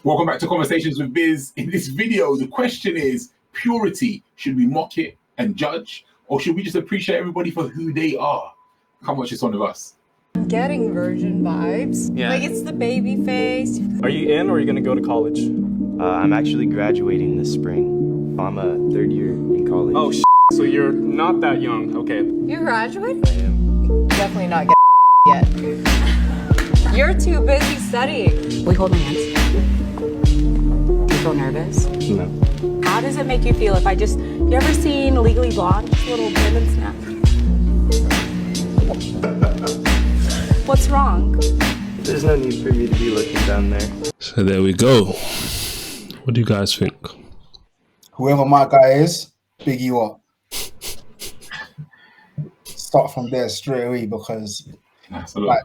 Welcome back to Conversations with Biz. In this video, the question is purity. Should we mock it and judge, or should we just appreciate everybody for who they are? Come watch this one of us. I'm getting virgin vibes. Yeah. Like it's the baby face. Are you in, or are you going to go to college? I'm actually graduating this spring. I'm a third year in college. Oh, so you're not that young. Okay. You're graduating? I am. Definitely not yet. You're too busy studying. We hold hands. You feel nervous? No. How does it make you feel if I just, you ever seen Legally Blonde? Just a little bend and snap. What's wrong? There's no need for me to be looking down there. So there we go. What do you guys think? Whoever my guy is, big you up. Start from there straight away because like,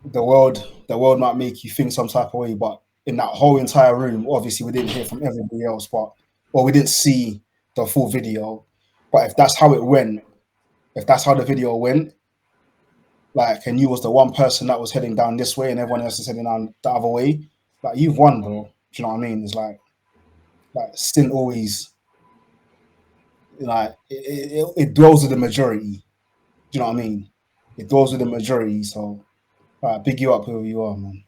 the world might make you think some type of way, but in that whole entire room, obviously we didn't hear from everybody else, or we didn't see the full video. But if that's how it went, if that's how the video went, like, and you was the one person that was heading down this way and everyone else is heading down the other way, like, you've won, bro. Do you know what I mean? It's like sin always, like, it dwells with the majority. Do you know what I mean? It dwells with the majority. So, big you up whoever you are, man.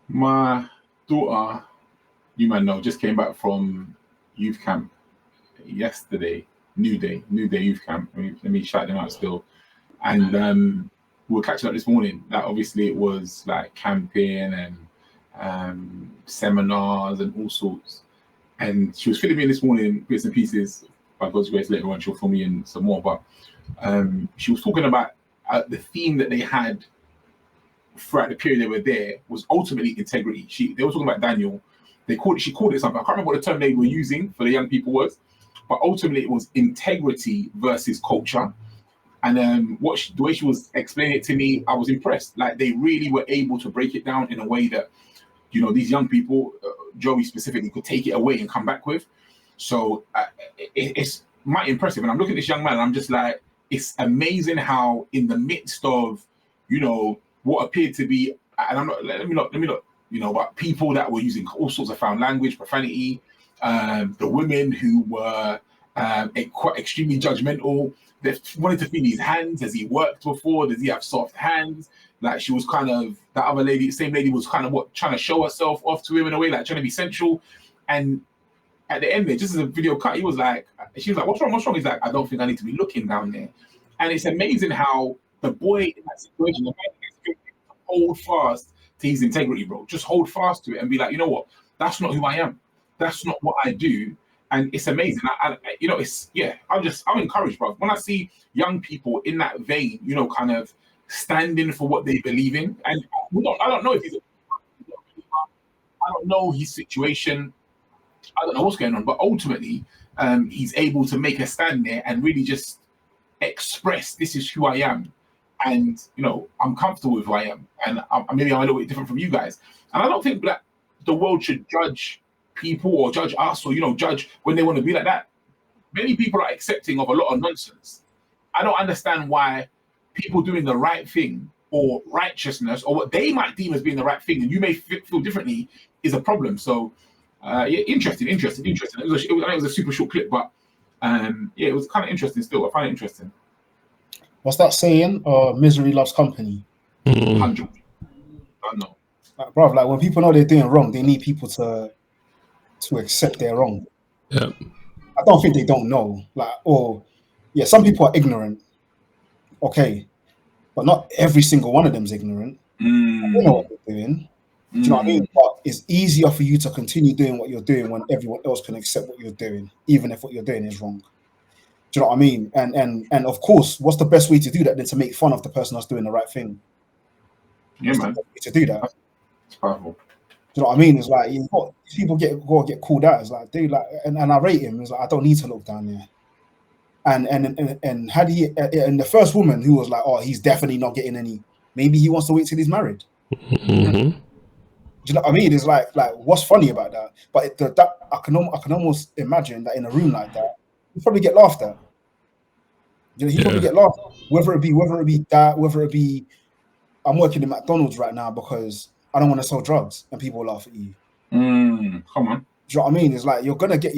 My daughter, you might know, just came back from youth camp yesterday. New Day youth camp. Let me shout them out still. And we were catching up this morning. Like, obviously it was like camping and seminars and all sorts. And she was filling me in this morning, bits and pieces. By God's grace, later on she'll fill me in some more. But she was talking about the theme that they had throughout the period they were there was ultimately integrity. They were talking about Daniel. She called it something. I can't remember what the term they were using for the young people was, but ultimately it was integrity versus culture. And the way she was explaining it to me, I was impressed. Like, they really were able to break it down in a way that, you know, these young people, Joey specifically, could take it away and come back with. So it's mighty impressive. And I'm looking at this young man and I'm just like, it's amazing how in the midst of, you know, what appeared to be, and let me not, you know, but people that were using all sorts of foul language, profanity, the women who were quite extremely judgmental. They wanted to feel his hands. Has he worked before? Does he have soft hands? Like, she was kind of, that other lady, same lady was kind of trying to show herself off to him in a way, like trying to be sensual. And at the end there, just as a video cut, she was like, what's wrong? He's like, I don't think I need to be looking down there. And it's amazing how the boy in that situation, the man gets to hold fast to his integrity, bro. Just hold fast to it and be like, you know what? That's not who I am. That's not what I do. And it's amazing. You know, I'm encouraged, bro. When I see young people in that vein, you know, kind of standing for what they believe in. And I don't know if I don't know his situation. I don't know what's going on, but ultimately, he's able to make a stand there and really just express, this is who I am. And, you know, I'm comfortable with who I am. And maybe I'm a little bit different from you guys. And I don't think that the world should judge people or judge us or, you know, judge when they want to be like that. Many people are accepting of a lot of nonsense. I don't understand why people doing the right thing or righteousness or what they might deem as being the right thing and you may feel differently is a problem. So, interesting. It was a super short clip, but it was kind of interesting still. I find it interesting. What's that saying? Misery loves company. 100. I know. Like, bro, like, when people know they're doing wrong, they need people to accept they're wrong. Yeah. I don't think they don't know. Some people are ignorant. Okay. But not every single one of them is ignorant. They know what they're doing. Do you know what I mean? But it's easier for you to continue doing what you're doing when everyone else can accept what you're doing, even if what you're doing is wrong. Do you know what I mean? And of course, what's the best way to do that than to make fun of the person that's doing the right thing? Yeah, man. To do that. It's powerful. Do you know what I mean? It's like, people get called out. It's like, dude, like, and I rate him. It's like, I don't need to look down there. And had he, and the first woman who was like, oh, he's definitely not getting any. Maybe he wants to wait till he's married. Mm-hmm. Do you know what I mean? It's like what's funny about that? But I can almost imagine that in a room like that, he'd probably get laughed at. You know, he'd probably get laughed at. Whether it be that, whether it be, I'm working in McDonald's right now because I don't want to sell drugs, and people laugh at you. Come on. Do you know what I mean? It's like you're gonna get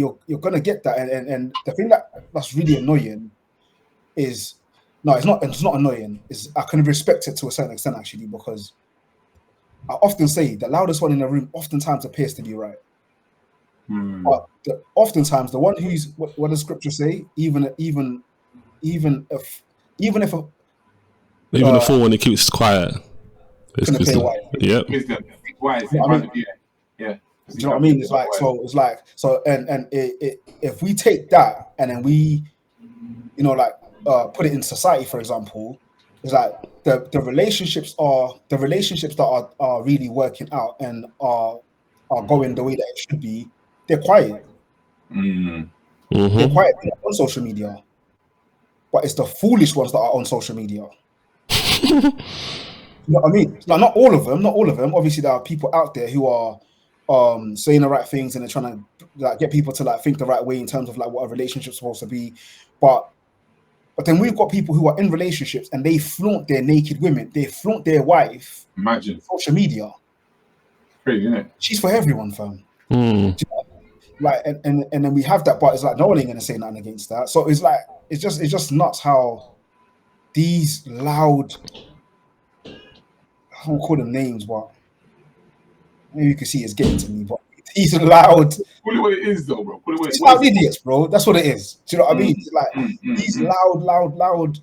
that, and the thing that's really annoying is it's not annoying. Is I can respect it to a certain extent actually, because I often say the loudest one in the room oftentimes appears to be right. But oftentimes the one who's what does scripture say? Even if the fool when he keeps quiet, it's gonna pay wise. Yep. Wise. Yeah. Do you know what I mean? It's like and if we take that and then we, put it in society, for example, it's like the relationships that are really working out and are going the way that it should be. They're quiet. They're quiet on social media, but it's the foolish ones that are on social media. You know what I mean? Like not all of them. Obviously, there are people out there who are saying the right things and they're trying to get people to think the right way in terms of what a relationship's supposed to be. But then we've got people who are in relationships and they flaunt their naked women. They flaunt their wife. Imagine social media. Crazy, isn't it? She's for everyone, fam. And then we have that, but it's like no one ain't gonna say nothing against that. So it's like it's just nuts how these loud, I won't call them names, but maybe you can see it's getting to me. But these loud, call it what it is, though, bro. It's loud idiots, bro. That's what it is. Do you know what I mean? It's like these loud.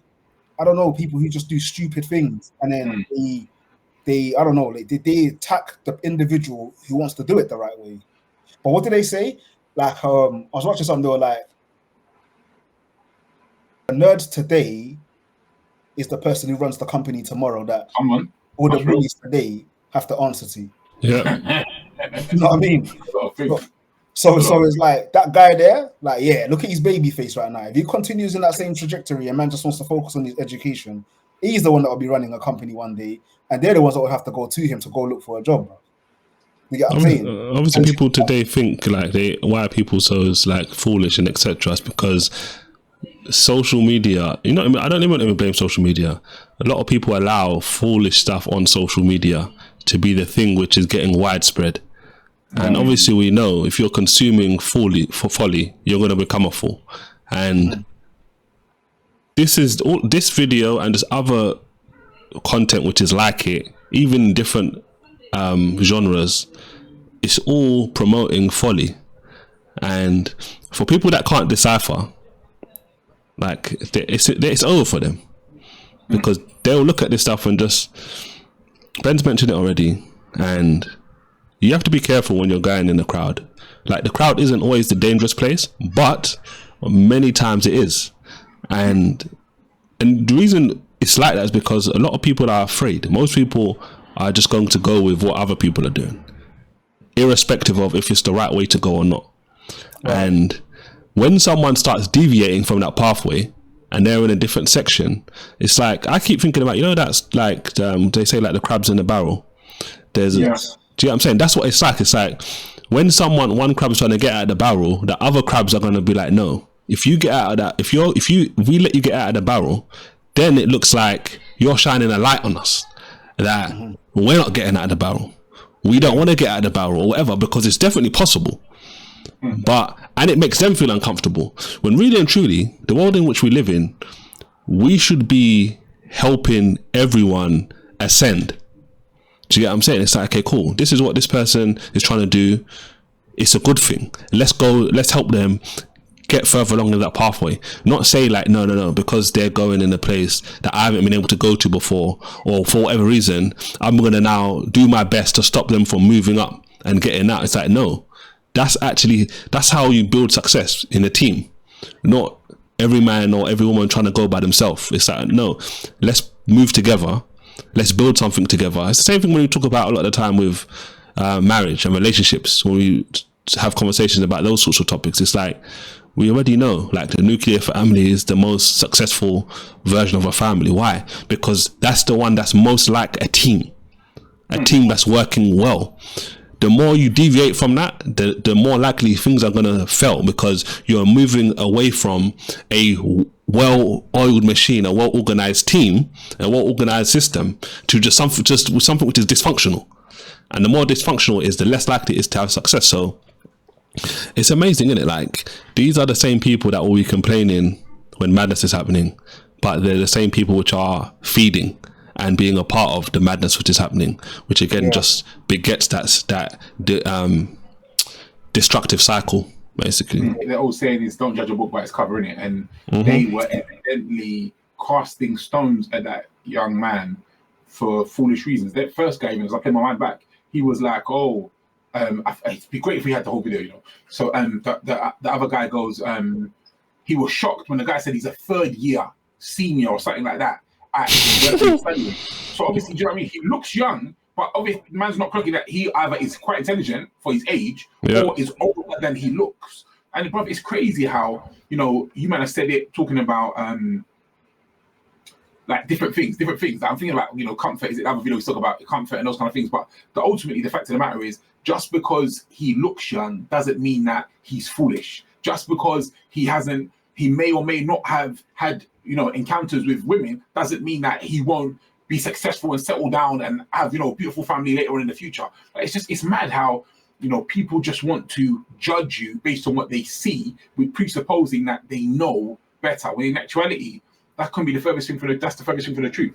I don't know, people who just do stupid things, and then they I don't know, they attack the individual who wants to do it the right way. But what did they say? I was watching something. They were like, "The nerd today is the person who runs the company tomorrow that all the bullies today have to answer to." Yeah. You know what I mean? So it's like that guy there, look at his baby face right now. If he continues in that same trajectory and man just wants to focus on his education, he's the one that will be running a company one day, and they're the ones that will have to go to him to go look for a job. You get what I'm saying? Obviously, people today think why are people so foolish and etc. It's because social media. I don't even blame social media. A lot of people allow foolish stuff on social media to be the thing which is getting widespread. And obviously, we know if you're consuming folly, you're going to become a fool. And this video and this other content which is like it, even different genres, it's all promoting folly. And for people that can't decipher, it's over for them, because they'll look at this stuff and just, Ben's mentioned it already, and you have to be careful when you're going in the crowd. The crowd isn't always the dangerous place, but many times it is. And the reason it's like that is because a lot of people are afraid. Most people are just going to go with what other people are doing, irrespective of if it's the right way to go or not. Right. And when someone starts deviating from that pathway and they're in a different section, it's like, I keep thinking about, that's they say the crabs in the barrel. Do you know what I'm saying? That's what it's like. It's like when one crab's trying to get out of the barrel, the other crabs are going to be like, no, if you get out of that, if we let you get out of the barrel, then it looks like you're shining a light on us that we're not getting out of the barrel. We don't want to get out of the barrel or whatever, because it's definitely possible. And it makes them feel uncomfortable. When really and truly, the world in which we live in, we should be helping everyone ascend. Do you get what I'm saying? It's like, okay, cool. This is what this person is trying to do. It's a good thing. Let's help them get further along in that pathway. Not say no, because they're going in a place that I haven't been able to go to before, or for whatever reason, I'm going to now do my best to stop them from moving up and getting out. It's like, no, that's how you build success in a team. Not every man or every woman trying to go by themselves. It's like, no, let's move together. Let's build something together. It's the same thing when we talk about a lot of the time with marriage and relationships. When we have conversations about those sorts of topics, it's like, we already know, the nuclear family is the most successful version of a family. Why? Because that's the one that's most like a team that's working well. The more you deviate from that, the more likely things are going to fail, because you're moving away from a well-oiled machine, a well-organized team, a well-organized system, to just something which is dysfunctional. And the more dysfunctional it is, the less likely it is to have success. So it's amazing, isn't it? Like, these are the same people that will be complaining when madness is happening, but they're the same people which are feeding and being a part of the madness which is happening, which again just begets that destructive cycle, basically. The old saying is, don't judge a book by its cover, innit? And they were evidently casting stones at that young man for foolish reasons. That first guy, even as I play my mind back, he was like, "Oh, it'd be great if we had the whole video, you know." So the other guy goes, he was shocked when the guy said he's a third year senior or something like that. So obviously, do you know what I mean? He looks young, but obviously, the man's not clocking that he either is quite intelligent for his age or is older than he looks. And brother, it's crazy how, you know, you might have said it talking about like different things. I'm thinking about, you know, comfort. Is it other video we talk about comfort and those kind of things? But ultimately, the fact of the matter is, just because he looks young doesn't mean that he's foolish. Just because he may or may not have had, you know, encounters with women doesn't mean that he won't be successful and settle down and have, you know, a beautiful family later on in the future. It's mad how, you know, people just want to judge you based on what they see, with presupposing that they know better, when in actuality that can be the furthest thing from the truth.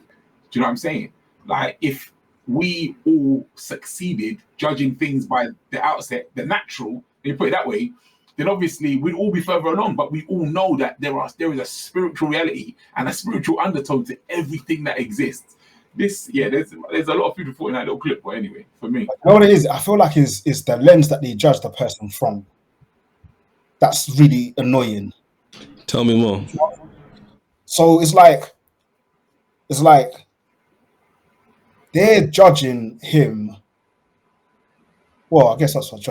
Do you know what I'm saying? Like, if we all succeeded judging things by the outset, the natural, and you put it that way, then obviously we'd all be further along. But we all know that there is a spiritual reality and a spiritual undertone to everything that exists. There's a lot of food for thought in that little clip, but anyway, for me. You know what it is? I feel like is the lens that they judge the person from. That's really annoying. Tell me more. So it's like they're judging him. Well, I guess that's what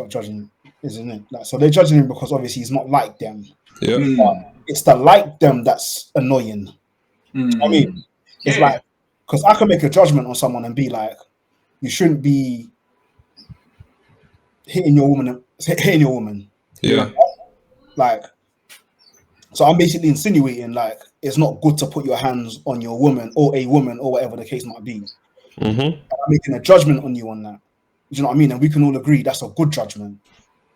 judging is, isn't it? Like, so they're judging him because obviously he's not like them. Yeah. But it's the like them that's annoying. I mean, it's like, because I can make a judgment on someone and be like, you shouldn't be hitting your woman. Yeah. Like, so I'm basically insinuating like it's not good to put your hands on your woman or a woman or whatever the case might be. I'm making a judgment on you on that. Do you know what I mean? And we can all agree that's a good judgment.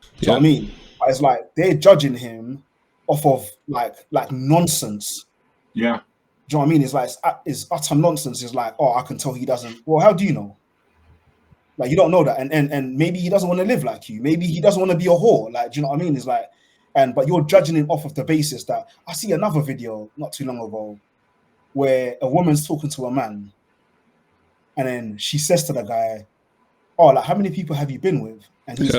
Do you know what I mean? But it's like they're judging him off of like nonsense. Yeah. Do you know what I mean? It's like it's utter nonsense. It's like, oh, I can tell he doesn't. Well, how do you know? Like, you don't know that, and maybe he doesn't want to live like you. Maybe he doesn't want to be a whore. Like, do you know what I mean? It's like, but you're judging him off of the basis that I see another video not too long ago where a woman's talking to a man, and then she says to the guy, "Oh, like, how many people have you been with?" And he's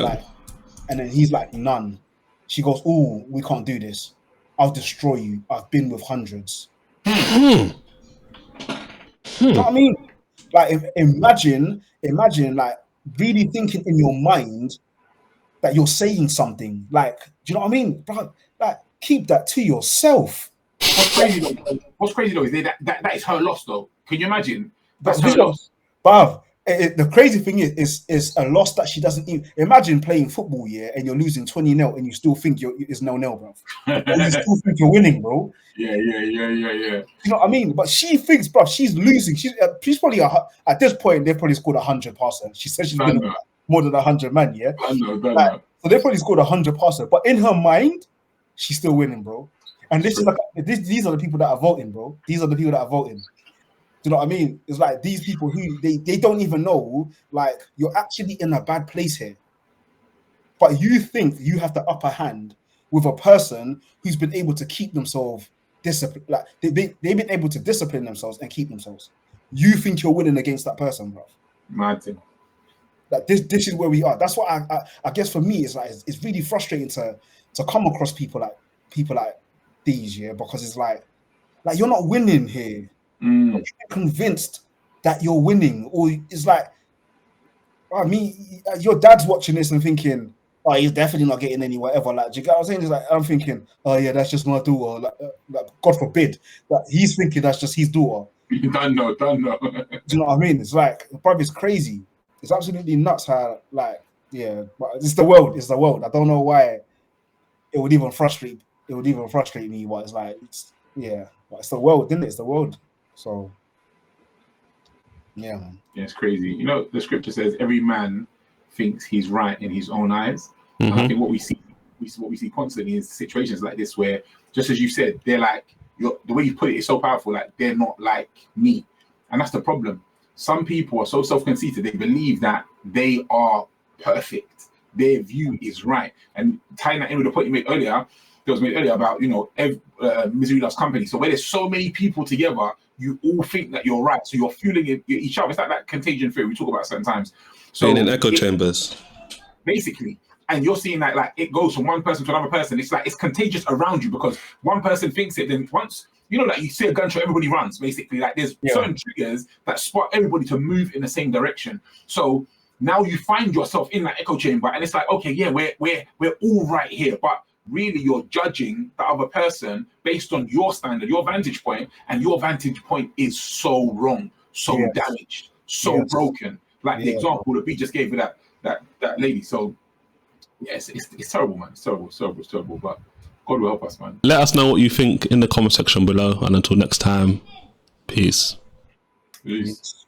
like, "None." She goes, "Oh, we can't do this. I'll destroy you. I've been with hundreds." You know what I mean? Like, imagine like really thinking in your mind that you're saying something. Like, do you know what I mean, bro? Like, keep that to yourself. What's crazy though is that is her loss though. Can you imagine? That's her loss. Bruv, the crazy thing is a loss that she doesn't even imagine playing football, and you're losing 20-0 and you still think it's 0-0, bro. You still think you're winning, bro. Yeah. You know what I mean? But she thinks, bro, she's losing. She's probably at this point they've probably scored 100 passer. She said she's been more than 100 man, yeah. I know. So they probably scored 100 passer, but in her mind, she's still winning, bro. And these are the people that are voting, bro. These are the people that are voting. Do you know what I mean? It's like these people who they don't even know, like, you're actually in a bad place here. But you think you have the upper hand with a person who's been able to keep themselves disciplined. Like, they've been able to discipline themselves and keep themselves. You think you're winning against that person, bro. Mad thing. Like, this is where we are. That's what I guess for me, it's like it's really frustrating to come across people like these, because it's like you're not winning here. You're convinced that you're winning, or it's like, I mean, your dad's watching this and thinking, "Oh, he's definitely not getting any whatever." Like, do you get what I'm saying? It's like, I'm thinking, "Oh yeah, that's just my daughter." Like, God forbid that he's thinking that's just his daughter. Don't know. Do you know what I mean? It's like, probably it's crazy. It's absolutely nuts how, like, but it's the world. It's the world. I don't know why it would even frustrate me. But it's like, but it's the world, isn't it? It's the world. So Yeah, man. Yeah, it's crazy. You know, the scripture says every man thinks he's right in his own eyes. And I think what we see constantly is situations like this where, just as you said, they're like, the way you put it is so powerful, like they're not like me. And that's the problem. Some people are so self-conceited, they believe that they are perfect. Their view is right. And tying that in with the point you made earlier, about, misery loves company. So where there's so many people together, you all think that you're right. So you're fueling each other. It's like that contagion theory we talk about certain times. So being in echo chambers. Basically. And you're seeing that like it goes from one person to another person. It's like it's contagious around you because one person thinks it, then once like you see a gunshot, everybody runs. Basically, like there's certain triggers that spot everybody to move in the same direction. So now you find yourself in that echo chamber, and it's like, okay, yeah, we're all right here, but really you're judging the other person based on your standard, your vantage point, and your vantage point is so wrong, so damaged, so broken. Like the example that we just gave with that lady. So. Yes, it's terrible, man. It's terrible. But God will help us, man. Let us know what you think in the comment section below. And until next time, peace. Peace.